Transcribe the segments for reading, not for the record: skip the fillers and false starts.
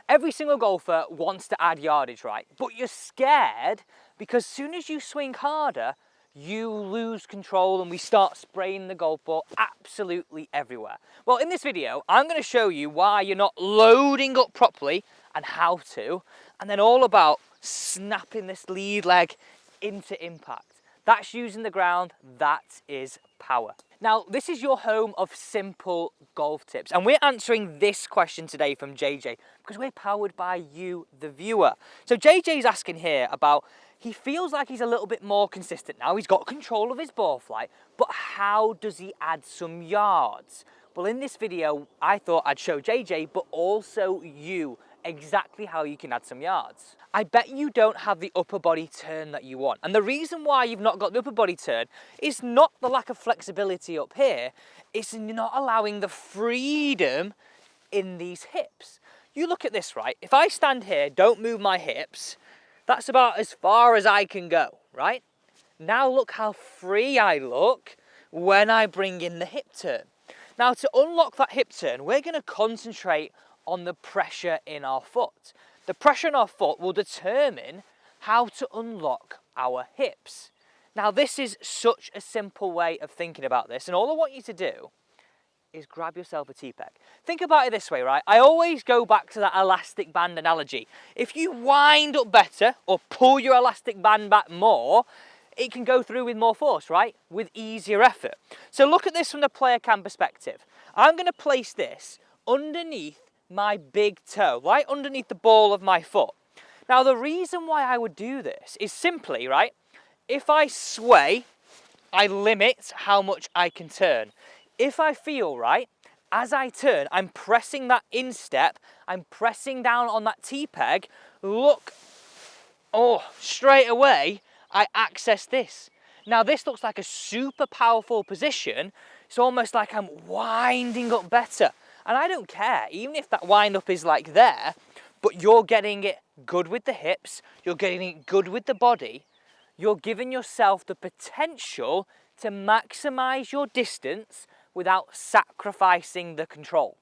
Every single golfer wants to add yardage, right? But you're scared because as soon as you swing harder, you lose control and we start spraying the golf ball absolutely everywhere. Well, in this video, I'm going to show you why you're not loading up properly and how to, and then all about snapping this lead leg into impact. That's using the ground, that is power. Now, this is your home of simple golf tips, and we're answering this question today from JJ because we're powered by you, the viewer. So JJ's asking here about, he feels like he's a little bit more consistent now. He's got control of his ball flight, but how does he add some yards? Well, in this video, I thought I'd show JJ, but also you, exactly how you can add some yards. I bet you don't have the upper body turn that you want. And the reason why you've not got the upper body turn is not the lack of flexibility up here, it's not allowing the freedom in these hips. You look at this, right? If I stand here, don't move my hips, that's about as far as I can go, right? Now look how free I look when I bring in the hip turn. Now to unlock that hip turn, we're going to concentrate on the pressure in our foot. The pressure in our foot will determine how to unlock our hips. Now this is such a simple way of thinking about this, and all I want you to do is grab yourself a tee peg. Think about it this way, right? I always go back to that elastic band analogy. If you wind up better or pull your elastic band back more, it can go through with more force, right? With easier effort. So look at this from the player cam perspective. I'm going to place this underneath my big toe, right underneath the ball of my foot. Now the reason why I would do this is simply, right, if I sway, I limit how much I can turn. If I feel, right, as I turn, I'm pressing that instep, I'm pressing down on that tee peg, look, oh, straight away, I access this. Now this looks like a super powerful position. It's almost like I'm winding up better. And I don't care, even if that wind up is like there, but you're getting it good with the hips, you're getting it good with the body, you're giving yourself the potential to maximize your distance without sacrificing the control.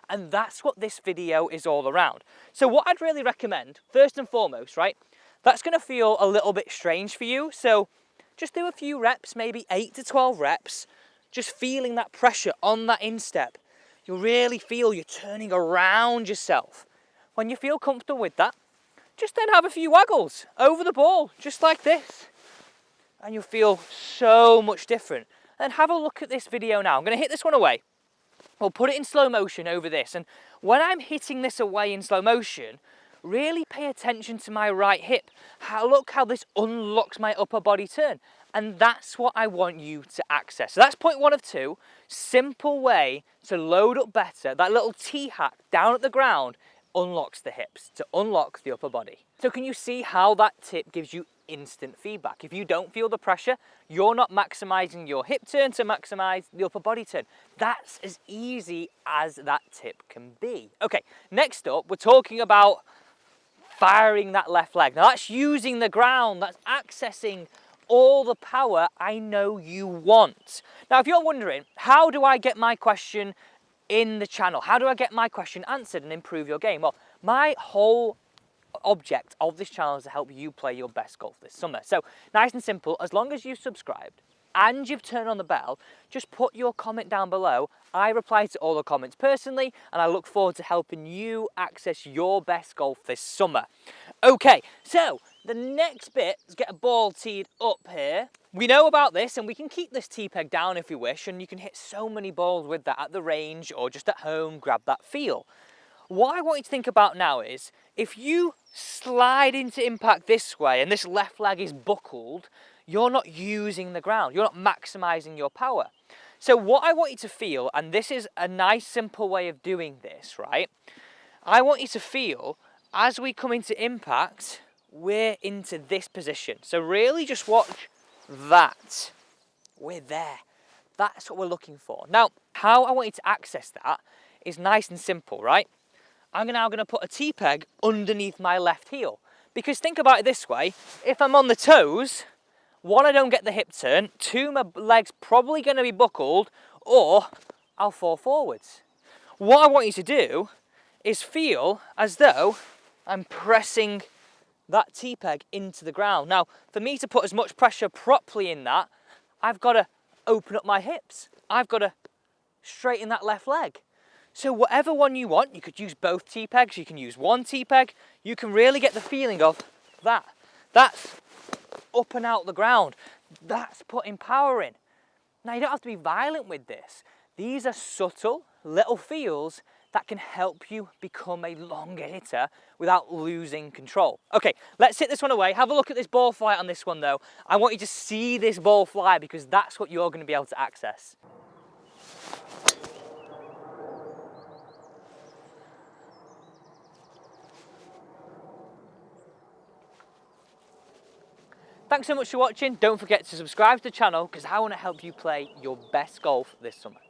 And that's what this video is all around. So what I'd really recommend, first and foremost, right, that's gonna feel a little bit strange for you. So just do a few reps, maybe 8 to 12 reps, just feeling that pressure on that instep. You'll really feel you're turning around yourself. When you feel comfortable with that, just then have a few waggles over the ball, just like this. And you'll feel so much different. And have a look at this video now. I'm gonna hit this one away. We'll put it in slow motion over this. And when I'm hitting this away in slow motion, really pay attention to my right hip. Look how this unlocks my upper body turn. And that's what I want you to access. So that's point 1 of 2. Simple way to load up better. That little tee hack down at the ground unlocks the hips to unlock the upper body. So can you see how that tip gives you instant feedback? If you don't feel the pressure, you're not maximizing your hip turn to maximize the upper body turn. That's as easy as that tip can be. Okay, next up, we're talking about firing that left leg. Now that's using the ground, that's accessing all the power I know you want. Now, if you're wondering, how do I get my question in the channel? How do I get my question answered and improve your game? Well, my whole object of this channel is to help you play your best golf this summer. So, nice and simple, as long as you've subscribed and you've turned on the bell, just put your comment down below. I reply to all the comments personally, and I look forward to helping you access your best golf this summer. Okay, so the next bit is get a ball teed up here. We know about this, and we can keep this tee peg down if you wish, and you can hit so many balls with that at the range or just at home, grab that feel. What I want you to think about now is, if you slide into impact this way and this left leg is buckled, you're not using the ground, you're not maximizing your power. So what I want you to feel, and this is a nice simple way of doing this, right? I want you to feel, as we come into impact, we're into this position. So really just watch that. We're there. That's what we're looking for. Now, how I want you to access that is nice and simple, right? I'm now going to put a tee peg underneath my left heel. Because think about it this way, if I'm on the toes, 1, I don't get the hip turn, 2, my leg's probably going to be buckled, or I'll fall forwards. What I want you to do is feel as though I'm pressing that T-peg into the ground. Now, for me to put as much pressure properly in that, I've got to open up my hips. I've got to straighten that left leg. So whatever one you want, you could use both T-pegs, you can use one T-peg, you can really get the feeling of that. That's up and out the ground. That's putting power in. Now, you don't have to be violent with this. These are subtle little feels that can help you become a longer hitter without losing control. Okay, let's hit this one away. Have a look at this ball flight on this one though. I want you to see this ball fly because that's what you're going to be able to access. Thanks so much for watching. Don't forget to subscribe to the channel because I want to help you play your best golf this summer.